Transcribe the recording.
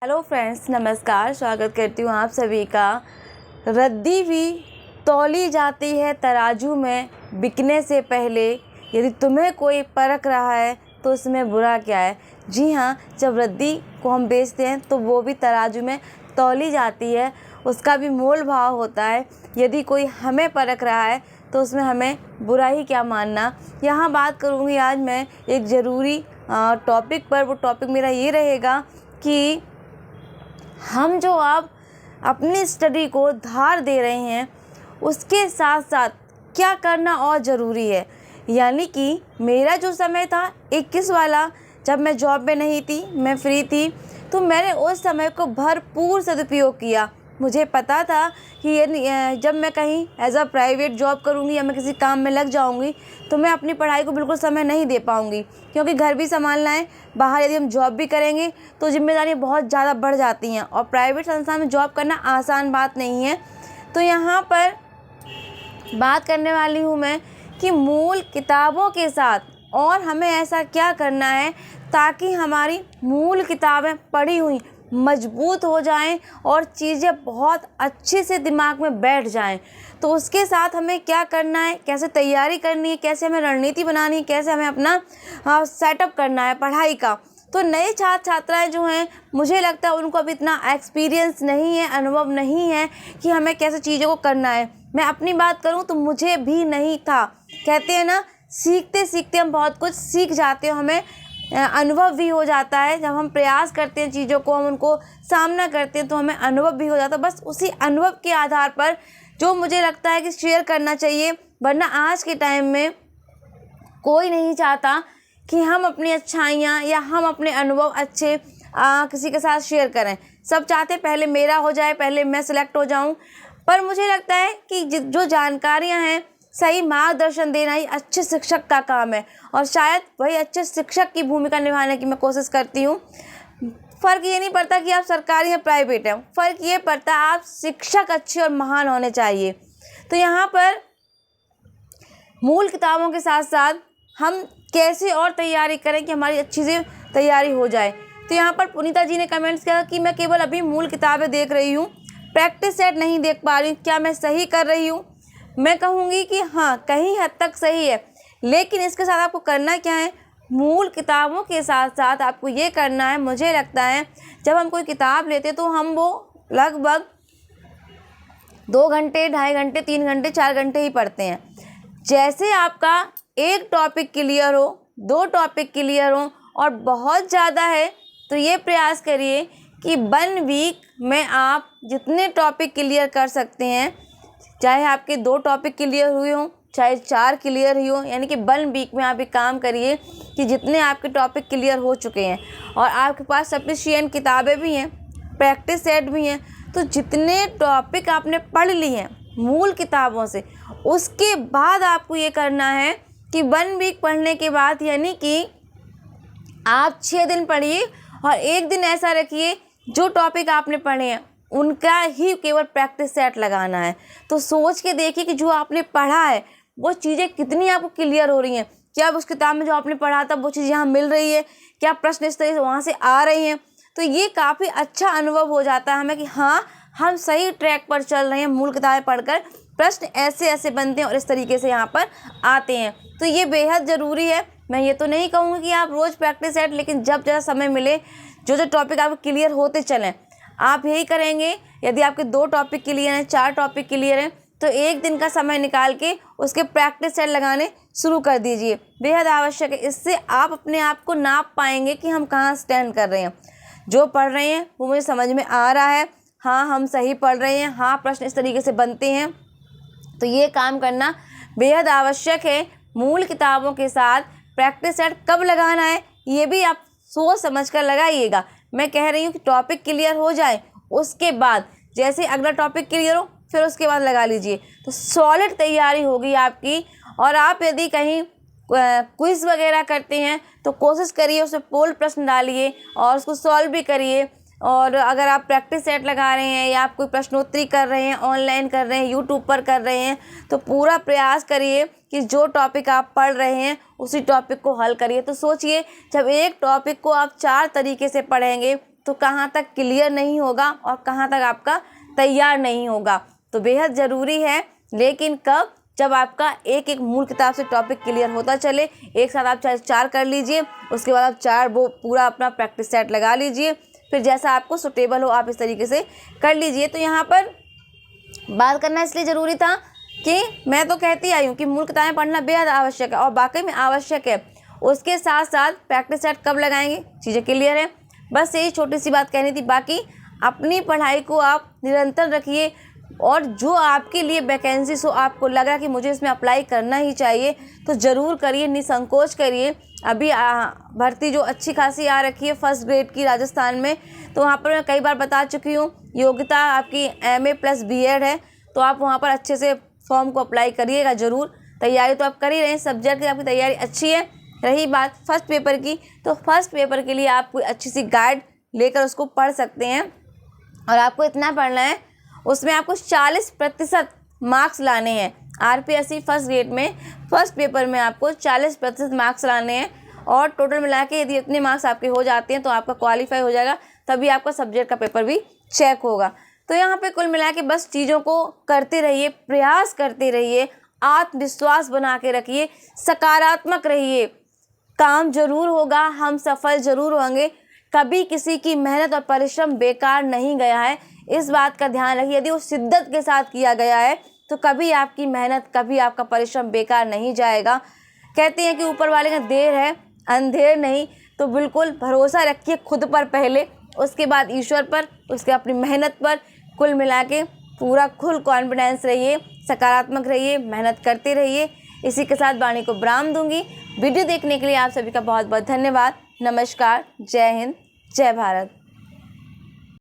Hello friends, नमस्कार। स्वागत करती हूँ आप सभी का। रद्दी भी तौली जाती है तराजू में बिकने से पहले। यदि तुम्हें कोई परख रहा है तो इसमें बुरा क्या है। जी हाँ, जब रद्दी को हम बेचते हैं तो वो भी तराजू में तौली जाती है, उसका भी मोल भाव होता है। यदि कोई हमें परख रहा है तो उसमें हमें बुरा ही क्या मानना। यहाँ बात करूँगी आज मैं एक ज़रूरी टॉपिक पर। वो टॉपिक मेरा ये रहेगा कि हम जो अब अपनी स्टडी को धार दे रहे हैं उसके साथ साथ क्या करना और ज़रूरी है। यानी कि मेरा जो समय था 21 वाला, जब मैं जॉब में नहीं थी, मैं फ्री थी, तो मैंने उस समय को भरपूर सदुपयोग किया। मुझे पता था कि ये जब मैं कहीं एज अ प्राइवेट जॉब करूँगी या मैं किसी काम में लग जाऊँगी तो मैं अपनी पढ़ाई को बिल्कुल समय नहीं दे पाऊँगी, क्योंकि घर भी संभालना है। बाहर यदि हम जॉब भी करेंगे तो जिम्मेदारियाँ बहुत ज़्यादा बढ़ जाती हैं और प्राइवेट संस्थान में जॉब करना आसान बात नहीं है। तो यहाँ पर बात करने वाली हूँ मैं कि मूल किताबों के साथ और हमें ऐसा क्या करना है ताकि हमारी मूल किताबें पढ़ी हुई मजबूत हो जाएं और चीज़ें बहुत अच्छे से दिमाग में बैठ जाएं। तो उसके साथ हमें क्या करना है, कैसे तैयारी करनी है, कैसे हमें रणनीति बनानी है, कैसे हमें अपना सेटअप करना है पढ़ाई का। तो नए छात्र छात्राएं जो हैं, मुझे लगता है उनको अभी इतना एक्सपीरियंस नहीं है, अनुभव नहीं है कि हमें कैसे चीज़ों को करना है। मैं अपनी बात करूं तो मुझे भी नहीं था। कहते हैं ना, सीखते सीखते हम बहुत कुछ सीख जाते हैं, हमें अनुभव भी हो जाता है। जब हम प्रयास करते हैं चीज़ों को, हम उनको सामना करते हैं तो हमें अनुभव भी हो जाता है। बस उसी अनुभव के आधार पर जो मुझे लगता है कि शेयर करना चाहिए, वरना आज के टाइम में कोई नहीं चाहता कि हम अपनी अच्छाइयाँ या हम अपने अनुभव अच्छे किसी के साथ शेयर करें। सब चाहते पहले मेरा हो जाए, पहले मैं सिलेक्ट हो जाऊं। पर मुझे लगता है कि जो जानकारियां हैं, सही मार्गदर्शन देना ही अच्छे शिक्षक का काम है और शायद वही अच्छे शिक्षक की भूमिका निभाने की मैं कोशिश करती हूँ। फ़र्क ये नहीं पड़ता कि आप सरकारी या प्राइवेट हैं, फ़र्क ये पड़ता है आप शिक्षक अच्छे और महान होने चाहिए। तो यहाँ पर मूल किताबों के साथ साथ हम कैसे और तैयारी करें कि हमारी अच्छी से तैयारी हो जाए। तो यहाँ पर पुनीता जी ने कमेंट्स किया कि मैं केवल अभी मूल किताबें देख रही हूँ, प्रैक्टिस सेट नहीं देख पा रही हूँ, क्या मैं सही कर रही हूँ। मैं कहूँगी कि हाँ, कहीं हद तक सही है, लेकिन इसके साथ आपको करना क्या है, मूल किताबों के साथ साथ आपको ये करना है। मुझे लगता है जब हम कोई किताब लेते तो हम वो लगभग 2 घंटे, 2.5 घंटे, 3 घंटे, 4 घंटे ही पढ़ते हैं। जैसे आपका एक टॉपिक क्लियर हो, 2 टॉपिक क्लियर हो और बहुत ज़्यादा है तो ये प्रयास करिए कि 1 वीक में आप जितने टॉपिक क्लियर कर सकते हैं, चाहे आपके 2 टॉपिक क्लियर हुए हों, चाहे 4 क्लियर ही हो, यानी कि 1 वीक में आप एक काम करिए कि जितने आपके टॉपिक क्लियर हो चुके हैं और आपके पास सफिशिएंट किताबें भी हैं, प्रैक्टिस सेट भी हैं, तो जितने टॉपिक आपने पढ़ लिए हैं मूल किताबों से, उसके बाद आपको ये करना है कि 1 वीक पढ़ने के बाद, यानी कि आप 6 दिन पढ़िए और 1 दिन ऐसा रखिए जो टॉपिक आपने पढ़े हैं उनका ही केवल प्रैक्टिस सेट लगाना है। तो सोच के देखिए कि जो आपने पढ़ा है वो चीज़ें कितनी आपको क्लियर हो रही हैं। क्या उस किताब में जो आपने पढ़ा था वो चीज़ यहाँ मिल रही है, क्या प्रश्न इस तरह से वहाँ से आ रही हैं। तो ये काफ़ी अच्छा अनुभव हो जाता है हमें कि हाँ, हम सही ट्रैक पर चल रहे हैं। मूल किताबें पढ़कर प्रश्न ऐसे ऐसे बनते हैं और इस तरीके से यहाँ पर आते हैं। तो ये बेहद ज़रूरी है। मैं ये तो नहीं कहूँगी कि आप रोज़ प्रैक्टिस सेट, लेकिन जब जब समय मिले, जो टॉपिक आपको क्लियर होते चलें, आप यही करेंगे। यदि आपके 2 टॉपिक क्लियर हैं, 4 टॉपिक क्लियर हैं, तो 1 दिन का समय निकाल के उसके प्रैक्टिस सेट लगाने शुरू कर दीजिए। बेहद आवश्यक है। इससे आप अपने आप को नाप पाएंगे कि हम कहाँ स्टैंड कर रहे हैं। जो पढ़ रहे हैं वो मुझे समझ में आ रहा है, हाँ हम सही पढ़ रहे हैं, हाँ प्रश्न इस तरीके से बनते हैं। तो ये काम करना बेहद आवश्यक है। मूल किताबों के साथ प्रैक्टिस सेट कब लगाना है ये भी आप सोच समझ कर लगाइएगा। मैं कह रही हूँ कि टॉपिक क्लियर हो जाए, उसके बाद जैसे अगला टॉपिक क्लियर हो फिर उसके बाद लगा लीजिए, तो सॉलिड तैयारी होगी आपकी। और आप यदि कहीं क्विज़ वगैरह करते हैं तो कोशिश करिए उसमें पोल प्रश्न डालिए और उसको सॉल्व भी करिए। और अगर आप प्रैक्टिस सेट लगा रहे हैं या आप कोई प्रश्नोत्तरी कर रहे हैं, ऑनलाइन कर रहे हैं, यूट्यूब पर कर रहे हैं, तो पूरा प्रयास करिए कि जो टॉपिक आप पढ़ रहे हैं उसी टॉपिक को हल करिए। तो सोचिए, जब एक टॉपिक को आप 4 तरीके से पढ़ेंगे तो कहाँ तक क्लियर नहीं होगा और कहाँ तक आपका तैयार नहीं होगा। तो बेहद ज़रूरी है, लेकिन कब, जब आपका एक एक मूल किताब से टॉपिक क्लियर होता चले। एक साथ आप 4 कर लीजिए, उसके बाद आप 4 वो पूरा अपना प्रैक्टिस सेट लगा लीजिए, फिर जैसा आपको सुटेबल हो आप इस तरीके से कर लीजिए। तो यहाँ पर बात करना इसलिए ज़रूरी था कि मैं तो कहती आई हूँ कि मूल किताबें पढ़ना बेहद आवश्यक है और वाकई में आवश्यक है। उसके साथ साथ प्रैक्टिस सेट कब लगाएंगे, चीज़ें क्लियर है। बस यही छोटी सी बात कहनी थी। बाकी अपनी पढ़ाई को आप निरंतर रखिए और जो आपके लिए वैकेंसीज हो, आपको लग रहा है कि मुझे इसमें अप्लाई करना ही चाहिए, तो ज़रूर करिए, निसंकोच करिए। अभी भर्ती जो अच्छी खासी आ रखी है फर्स्ट ग्रेड की राजस्थान में, तो वहाँ पर मैं कई बार बता चुकी हूँ, योग्यता आपकी MA+ BEd है, तो आप वहाँ पर अच्छे से फॉर्म को अप्लाई करिएगा ज़रूर। तैयारी तो आप कर ही रहे हैं, सब्जेक्ट की आपकी तैयारी अच्छी है। रही बात फर्स्ट पेपर की, तो फर्स्ट पेपर के लिए आप कोई अच्छी सी गाइड लेकर उसको पढ़ सकते हैं और आपको इतना पढ़ना है, उसमें आपको 40% मार्क्स लाने हैं। RPSC फर्स्ट ग्रेड में फर्स्ट पेपर में आपको 40% मार्क्स लाने हैं और टोटल मिला के यदि इतने मार्क्स आपके हो जाते हैं तो आपका क्वालिफाई हो जाएगा, तभी आपका सब्जेक्ट का पेपर भी चेक होगा। तो यहाँ पे कुल मिला के बस चीज़ों को करते रहिए, प्रयास करते रहिए, आत्मविश्वास बना के रखिए, सकारात्मक रहिए। काम जरूर होगा, हम सफल जरूर होंगे। कभी किसी की मेहनत और परिश्रम बेकार नहीं गया है, इस बात का ध्यान रखिए। यदि वो शिद्दत के साथ किया गया है तो कभी आपकी मेहनत, कभी आपका परिश्रम बेकार नहीं जाएगा। कहते हैं कि ऊपर वाले का देर है अंधेर नहीं, तो बिल्कुल भरोसा रखिए खुद पर पहले, उसके बाद ईश्वर पर, उसके अपनी मेहनत पर। कुल मिला के पूरा फुल कॉन्फिडेंस रहिए, सकारात्मक रहिए, मेहनत करते रहिए। इसी के साथ वाणी को विराम दूंगी। वीडियो देखने के लिए आप सभी का बहुत बहुत धन्यवाद। नमस्कार, जय हिंद, जय भारत।